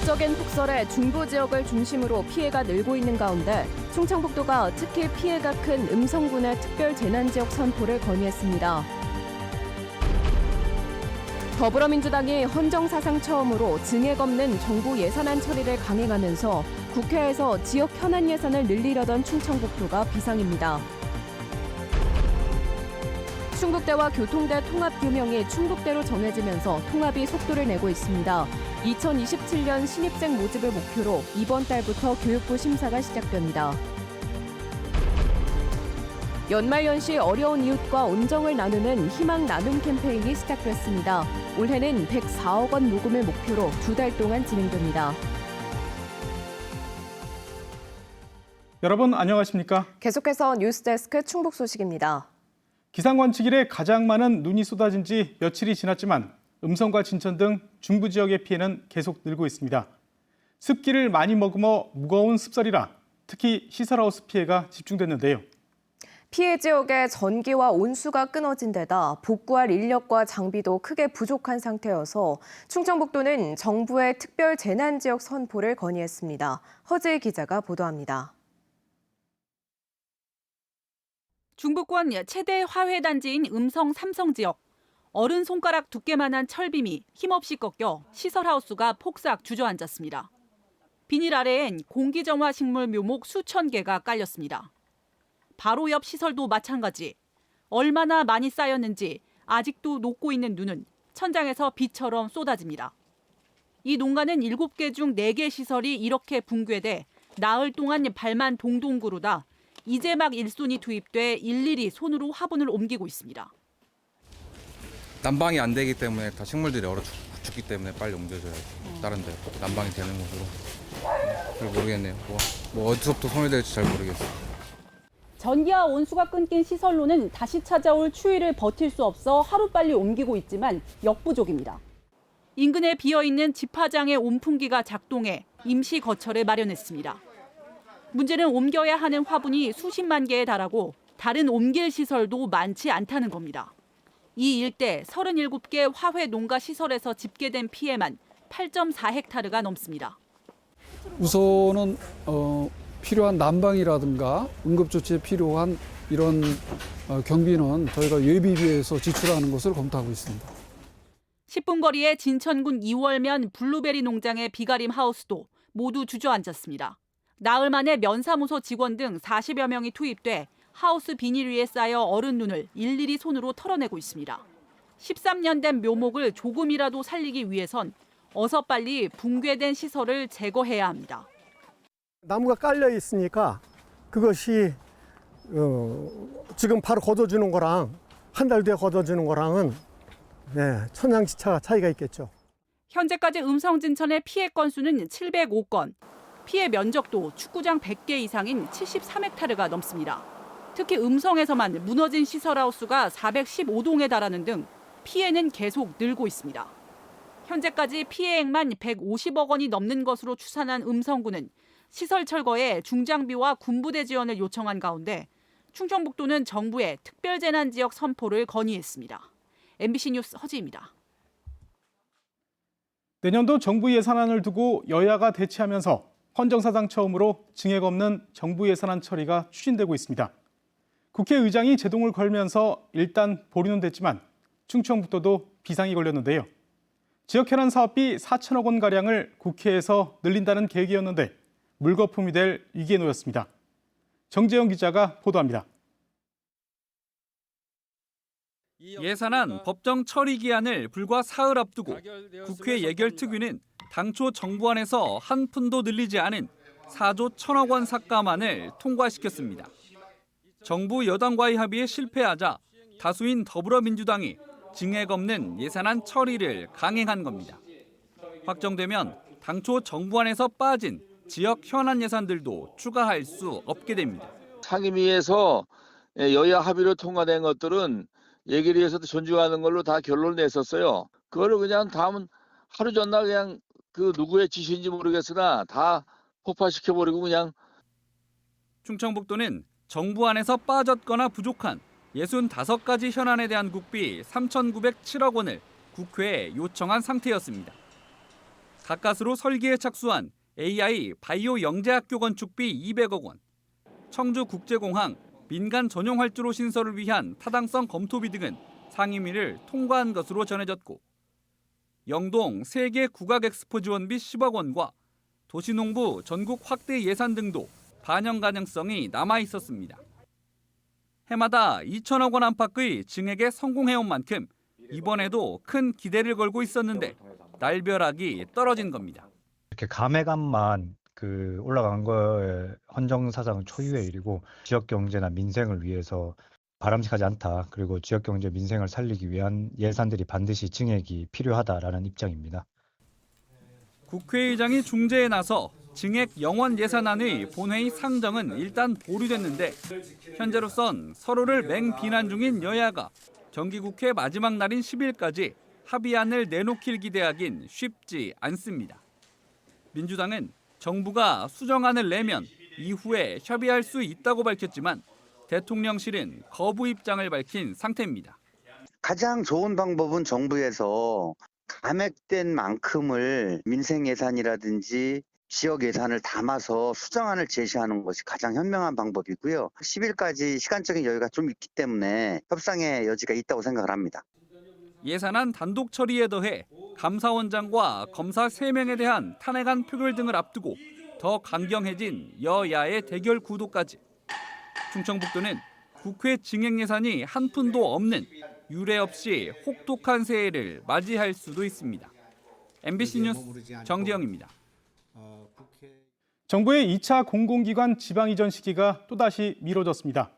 지속적인 폭설에 중부 지역을 중심으로 피해가 늘고 있는 가운데 충청북도가 특히 피해가 큰 음성군의 특별재난지역 선포를 건의했습니다. 더불어민주당이 헌정사상 처음으로 증액 없는 정부 예산안 처리를 강행하면서 국회에서 지역 현안 예산을 늘리려던 충청북도가 비상입니다. 충북대와 교통대 통합 규명이 충북대로 정해지면서 통합이 속도를 내고 있습니다. 2027년 신입생 모집을 목표로 이번 달부터 교육부 심사가 시작됩니다. 연말연시 어려운 이웃과 온정을 나누는 희망 나눔 캠페인이 시작됐습니다. 올해는 104억 원 모금을 목표로 2달 동안 진행됩니다. 여러분 안녕하십니까? 계속해서 뉴스데스크 충북 소식입니다. 기상관측 이래 가장 많은 눈이 쏟아진 지 며칠이 지났지만 음성과 진천 등 중부 지역의 피해는 계속 늘고 있습니다. 습기를 많이 머금어 무거운 습설이라 특히 시설하우스 피해가 집중됐는데요. 피해 지역의 전기와 온수가 끊어진 데다 복구할 인력과 장비도 크게 부족한 상태여서 충청북도는 정부의 특별 재난지역 선포를 건의했습니다. 허지희 기자가 보도합니다. 중부권 최대 화훼단지인 음성 삼성 지역. 어른 손가락 두께만한 철빔이 힘없이 꺾여 시설하우스가 폭삭 주저앉았습니다. 비닐 아래엔 공기정화 식물 묘목 수천 개가 깔렸습니다. 바로 옆 시설도 마찬가지. 얼마나 많이 쌓였는지 아직도 녹고 있는 눈은 천장에서 비처럼 쏟아집니다. 이 농가는 7개 중 4개 시설이 이렇게 붕괴돼 나흘 동안 발만 동동 구르다 이제 막 일손이 투입돼 일일이 손으로 화분을 옮기고 있습니다. 난방이 안 되기 때문에 다 식물들이 얼어 죽기 때문에 빨리 옮겨줘야지. 다른 데 난방이 되는 곳으로. 잘 모르겠네요. 뭐 어디서부터 손이 될지 잘 모르겠어요. 전기와 온수가 끊긴 시설로는 다시 찾아올 추위를 버틸 수 없어 하루빨리 옮기고 있지만 역부족입니다. 인근에 비어있는 집화장의 온풍기가 작동해 임시 거처를 마련했습니다. 문제는 옮겨야 하는 화분이 수십만 개에 달하고 다른 옮길 시설도 많지 않다는 겁니다. 이 일대 37개 화훼 농가 시설에서 집계된 피해만 8.4헥타르가 넘습니다. 우선은 필요한 난방이라든가 응급조치에 필요한 이런 경비는 저희가 예비비에서 지출하는 것을 검토하고 있습니다. 10분 거리의 진천군 이월면 블루베리 농장의 비가림 하우스도 모두 주저앉았습니다. 나흘 만에 면사무소 직원 등 40여 명이 투입돼 하우스 비닐 위에 쌓여 얼은 눈을 일일이 손으로 털어내고 있습니다. 13년 된 묘목을 조금이라도 살리기 위해선 어서 빨리 붕괴된 시설을 제거해야 합니다. 나무가 깔려 있으니까 그것이 지금 바로 걷어주는 거랑 한 달 뒤에 걷어주는 거랑은 천양지차 차이가 있겠죠. 현재까지 음성 진천의 피해 건수는 705건, 피해 면적도 축구장 100개 이상인 73헥타르가 넘습니다. 특히 음성에서만 무너진 시설하우스가 415동에 달하는 등 피해는 계속 늘고 있습니다. 현재까지 피해액만 150억 원이 넘는 것으로 추산한 음성군은 시설 철거에 중장비와 군부대 지원을 요청한 가운데 충청북도는 정부에 특별재난지역 선포를 건의했습니다. MBC 뉴스 허지입니다. 내년도 정부 예산안을 두고 여야가 대치하면서 헌정사상 처음으로 증액 없는 정부 예산안 처리가 추진되고 있습니다. 국회의장이 제동을 걸면서 일단 보류는 됐지만 충청북도도 비상이 걸렸는데요. 지역 현안 사업비 4천억 원가량을 국회에서 늘린다는 계획이었는데 물거품이 될 위기에 놓였습니다. 정재영 기자가 보도합니다. 예산안 법정 처리 기한을 불과 사흘 앞두고 국회 예결특위는 당초 정부안에서 한 푼도 늘리지 않은 4조 1천억 원 삭감안을 통과시켰습니다. 정부 여당과의 합의에 실패하자 다수인 더불어민주당이 증액 없는 예산안 처리를 강행한 겁니다. 확정되면 당초 정부안에서 빠진 지역 현안 예산들도 추가할 수 없게 됩니다. 상임위에서 여야 합의로 통과된 것들은 예결위에서도 존중하는 걸로 다 결론을 냈었어요. 그거를 그냥 다음 하루 전날 그냥 그 누구의 지시인지 모르겠으나 다 폭파시켜버리고 그냥. 충청북도는 정부안에서 빠졌거나 부족한 65가지 현안에 대한 국비 3,907억 원을 국회에 요청한 상태였습니다. 가까스로 설계에 착수한 AI 바이오 영재학교 건축비 200억 원, 청주국제공항 민간 전용 활주로 신설을 위한 타당성 검토비 등은 상임위를 통과한 것으로 전해졌고, 영동 세계 국악 엑스포 지원비 10억 원과 도시농부 전국 확대 예산 등도 반영 가능성이 남아 있었습니다. 해마다 2천억 원 안팎의 증액에 성공해온 만큼 이번에도 큰 기대를 걸고 있었는데 날벼락이 떨어진 겁니다. 이렇게 감회감만 올라간 거에 헌정사상 초유의 일이고, 지역경제나 민생을 위해서 바람직하지 않다. 그리고 지역경제 민생을 살리기 위한 예산들이 반드시 증액이 필요하다라는 입장입니다. 국회의장이 중재에 나서 증액 영원 예산안의 본회의 상정은 일단 보류됐는데, 현재로선 서로를 맹비난 중인 여야가 정기국회 마지막 날인 10일까지 합의안을 내놓길 기대하긴 쉽지 않습니다. 민주당은 정부가 수정안을 내면 이후에 협의할 수 있다고 밝혔지만 대통령실은 거부 입장을 밝힌 상태입니다. 가장 좋은 방법은 정부에서 감액된 만큼을 민생 예산이라든지 지역 예산을 담아서 수정안을 제시하는 것이 가장 현명한 방법이고요. 10일까지 시간적인 여유가 좀 있기 때문에 협상의 여지가 있다고 생각을 합니다. 예산안 단독 처리에 더해 감사원장과 검사 3명에 대한 탄핵안 표결 등을 앞두고 더 강경해진 여야의 대결 구도까지. 충청북도는 국회 증액 예산이 한 푼도 없는 유례 없이 혹독한 새해를 맞이할 수도 있습니다. MBC 뉴스 정지영입니다. 정부의 2차 공공기관 지방 이전 시기가 또다시 미뤄졌습니다.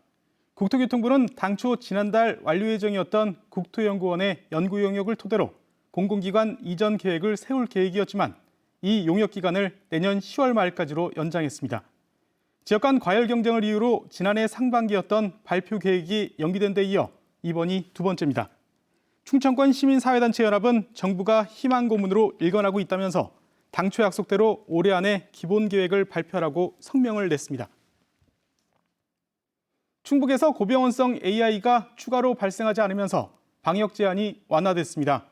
국토교통부는 당초 지난달 완료 예정이었던 국토연구원의 연구 용역을 토대로 공공기관 이전 계획을 세울 계획이었지만 이 용역 기간을 내년 10월 말까지로 연장했습니다. 지역 간 과열 경쟁을 이유로 지난해 상반기였던 발표 계획이 연기된 데 이어 이번이 두 번째입니다. 충청권 시민사회단체연합은 정부가 희망 고문으로 일관하고 있다면서 당초 약속대로 올해 안에 기본 계획을 발표하라고 성명을 냈습니다. 충북에서 고병원성 AI가 추가로 발생하지 않으면서 방역 제한이 완화됐습니다.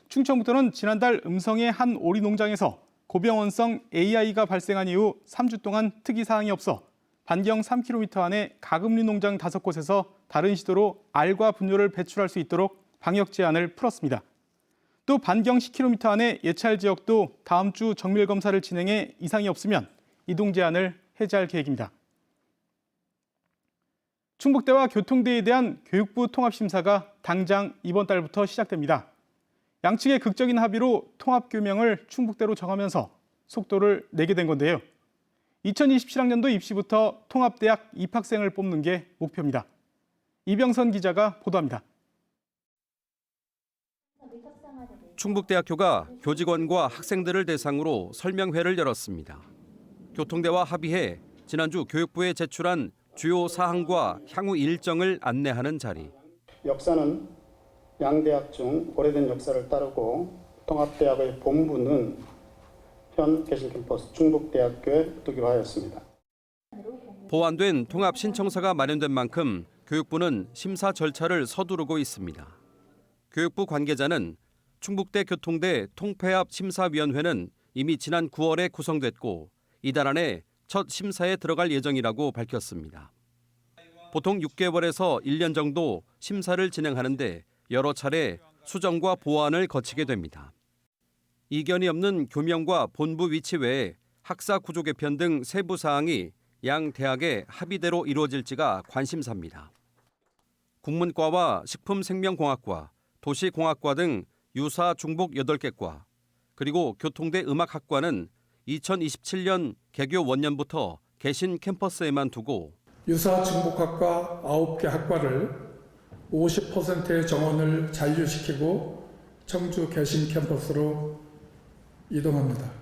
충청북도는 지난달 음성의 한 오리 농장에서 고병원성 AI가 발생한 이후 3주 동안 특이 사항이 없어 반경 3km 안에 가금류 농장 5곳에서 다른 시도로 알과 분뇨를 배출할 수 있도록 방역 제한을 풀었습니다. 또 반경 10km 안에 예찰 지역도 다음 주 정밀 검사를 진행해 이상이 없으면 이동 제한을 해제할 계획입니다. 충북대와 교통대에 대한 교육부 통합심사가 당장 이번 달부터 시작됩니다. 양측의 극적인 합의로 통합교명을 충북대로 정하면서 속도를 내게 된 건데요. 2027학년도 입시부터 통합대학 입학생을 뽑는 게 목표입니다. 이병선 기자가 보도합니다. 충북대학교가 교직원과 학생들을 대상으로 설명회를 열었습니다. 교통대와 합의해 지난주 교육부에 제출한 주요 사항과 향후 일정을 안내하는 자리. 역사는 양대학 중 오래된 역사를 따르고 통합대학의 본부는 현 개신 캠퍼스 충북대학교에 두기로 하였습니다. 보완된 통합 신청서가 마련된 만큼 교육부는 심사 절차를 서두르고 있습니다. 교육부 관계자는 충북대 교통대 통폐합 심사위원회는 이미 지난 9월에 구성됐고 이달 안에 첫 심사에 들어갈 예정이라고 밝혔습니다. 보통 6개월에서 1년 정도 심사를 진행하는데 여러 차례 수정과 보완을 거치게 됩니다. 이견이 없는 교명과 본부 위치 외에 학사 구조 개편 등 세부 사항이 양 대학의 합의대로 이루어질지가 관심사입니다. 국문과와 식품생명공학과, 도시공학과 등 유사 중복 8개과, 그리고 교통대 음악학과는 2027년 개교 원년부터 개신 캠퍼스에만 두고 유사 중복학과 9개 학과를 50%의 정원을 잔류시키고 청주 개신 캠퍼스로 이동합니다.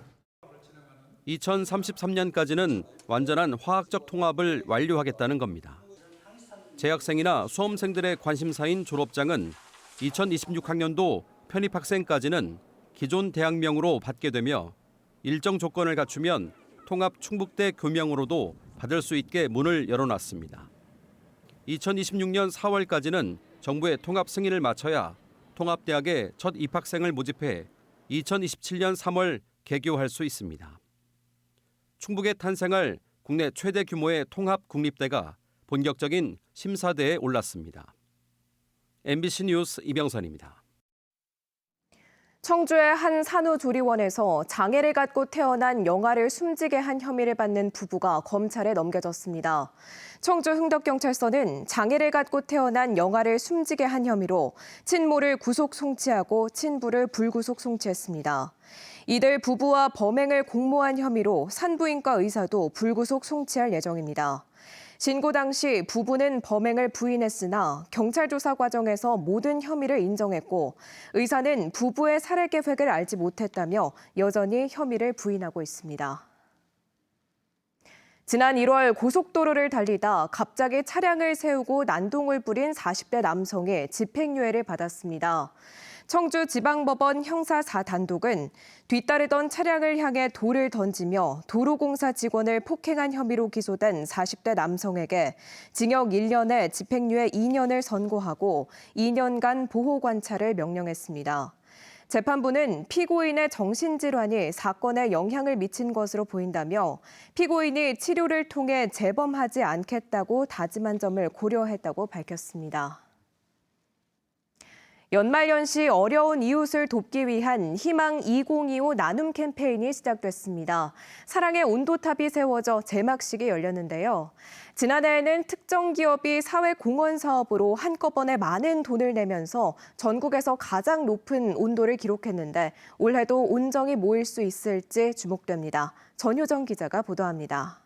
2033년까지는 완전한 화학적 통합을 완료하겠다는 겁니다. 재학생이나 수험생들의 관심사인 졸업장은 2026학년도 편입학생까지는 기존 대학명으로 받게 되며 일정 조건을 갖추면 통합 충북대 교명으로도 받을 수 있게 문을 열어놨습니다. 2026년 4월까지는 정부의 통합 승인을 마쳐야 통합대학에 첫 입학생을 모집해 2027년 3월 개교할 수 있습니다. 충북에 탄생할 국내 최대 규모의 통합 국립대가 본격적인 심사대에 올랐습니다. MBC 뉴스 이병선입니다. 청주의 한 산후조리원에서 장애를 갖고 태어난 영아를 숨지게 한 혐의를 받는 부부가 검찰에 넘겨졌습니다. 청주 흥덕경찰서는 장애를 갖고 태어난 영아를 숨지게 한 혐의로 친모를 구속 송치하고 친부를 불구속 송치했습니다. 이들 부부와 범행을 공모한 혐의로 산부인과 의사도 불구속 송치할 예정입니다. 신고 당시 부부는 범행을 부인했으나 경찰 조사 과정에서 모든 혐의를 인정했고 의사는 부부의 살해 계획을 알지 못했다며 여전히 혐의를 부인하고 있습니다. 지난 1월 고속도로를 달리다 갑자기 차량을 세우고 난동을 부린 40대 남성이 집행유예를 받았습니다. 청주지방법원 형사 4단독은 뒤따르던 차량을 향해 돌을 던지며 도로공사 직원을 폭행한 혐의로 기소된 40대 남성에게 징역 1년에 집행유예 2년을 선고하고 2년간 보호관찰을 명령했습니다. 재판부는 피고인의 정신질환이 사건에 영향을 미친 것으로 보인다며 피고인이 치료를 통해 재범하지 않겠다고 다짐한 점을 고려했다고 밝혔습니다. 연말연시 어려운 이웃을 돕기 위한 희망 2025 나눔 캠페인이 시작됐습니다. 사랑의 온도탑이 세워져 개막식이 열렸는데요. 지난해에는 특정 기업이 사회공헌 사업으로 한꺼번에 많은 돈을 내면서 전국에서 가장 높은 온도를 기록했는데 올해도 온정이 모일 수 있을지 주목됩니다. 전효정 기자가 보도합니다.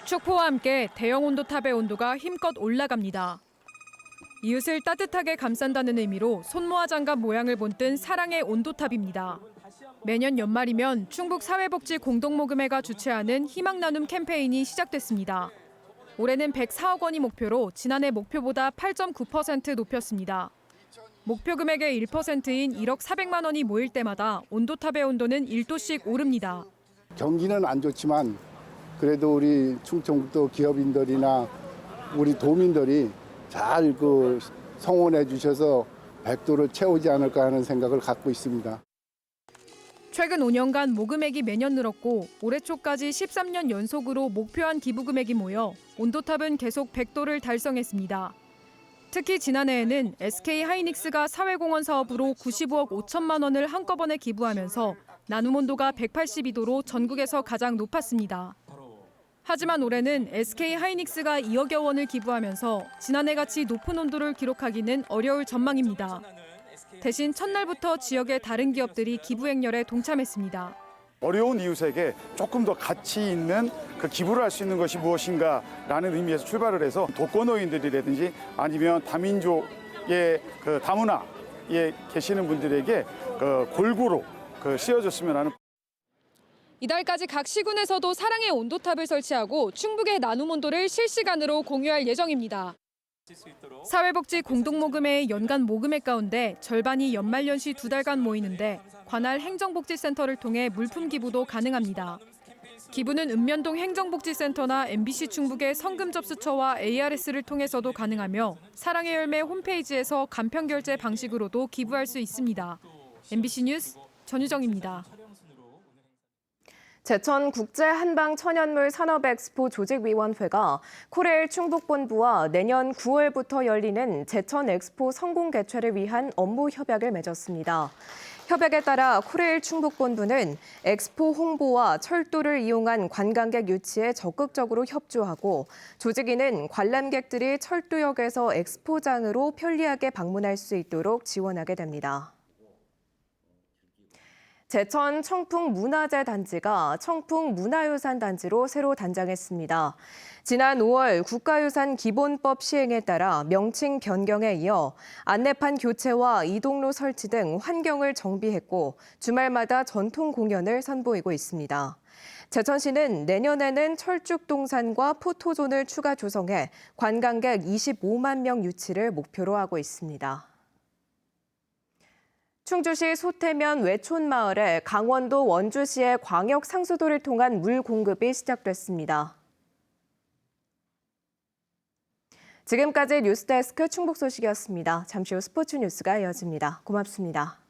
축포와 함께 대형 온도탑의 온도가 힘껏 올라갑니다. 이웃을 따뜻하게 감싼다는 의미로 손모아 장갑 모양을 본뜬 사랑의 온도탑입니다. 매년 연말이면 충북사회복지공동모금회가 주최하는 희망나눔 캠페인이 시작됐습니다. 올해는 104억 원이 목표로 지난해 목표보다 8.9% 높였습니다. 목표 금액의 1%인 1억 400만 원이 모일 때마다 온도탑의 온도는 1도씩 오릅니다. 경기는 안 좋지만 그래도 우리 충청북도 기업인들이나 우리 도민들이 잘 성원해 주셔서 100도를 채우지 않을까 하는 생각을 갖고 있습니다. 최근 5년간 모금액이 매년 늘었고 올해 초까지 13년 연속으로 목표한 기부 금액이 모여 온도탑은 계속 100도를 달성했습니다. 특히 지난해에는 SK하이닉스가 사회공헌 사업으로 95억 5천만 원을 한꺼번에 기부하면서 나눔 온도가 182도로 전국에서 가장 높았습니다. 하지만 올해는 SK하이닉스가 2억여 원을 기부하면서 지난해같이 높은 온도를 기록하기는 어려울 전망입니다. 대신 첫날부터 지역의 다른 기업들이 기부 행렬에 동참했습니다. 어려운 이웃에게 조금 더 가치 있는 그 기부를 할 수 있는 것이 무엇인가라는 의미에서 출발을 해서 독거노인들이라든지 아니면 다민족의 그 다문화에 계시는 분들에게 골고루 씌워줬으면 하는. 이달까지 각 시군에서도 사랑의 온도탑을 설치하고 충북의 나눔 온도를 실시간으로 공유할 예정입니다. 사회복지 공동모금회의 연간 모금액 가운데 절반이 연말연시 2달간 모이는데 관할 행정복지센터를 통해 물품 기부도 가능합니다. 기부는 읍면동 행정복지센터나 MBC 충북의 성금 접수처와 ARS를 통해서도 가능하며 사랑의 열매 홈페이지에서 간편결제 방식으로도 기부할 수 있습니다. MBC 뉴스 전유정입니다. 제천 국제 한방 천연물 산업 엑스포 조직위원회가 코레일 충북본부와 내년 9월부터 열리는 제천 엑스포 성공 개최를 위한 업무 협약을 맺었습니다. 협약에 따라 코레일 충북본부는 엑스포 홍보와 철도를 이용한 관광객 유치에 적극적으로 협조하고 조직위는 관람객들이 철도역에서 엑스포장으로 편리하게 방문할 수 있도록 지원하게 됩니다. 제천 청풍문화재 단지가 청풍문화유산 단지로 새로 단장했습니다. 지난 5월 국가유산 기본법 시행에 따라 명칭 변경에 이어 안내판 교체와 이동로 설치 등 환경을 정비했고 주말마다 전통 공연을 선보이고 있습니다. 제천시는 내년에는 철쭉동산과 포토존을 추가 조성해 관광객 25만 명 유치를 목표로 하고 있습니다. 충주시 소태면 외촌마을에 강원도 원주시의 광역 상수도를 통한 물 공급이 시작됐습니다. 지금까지 뉴스데스크 충북 소식이었습니다. 잠시 후 스포츠 뉴스가 이어집니다. 고맙습니다.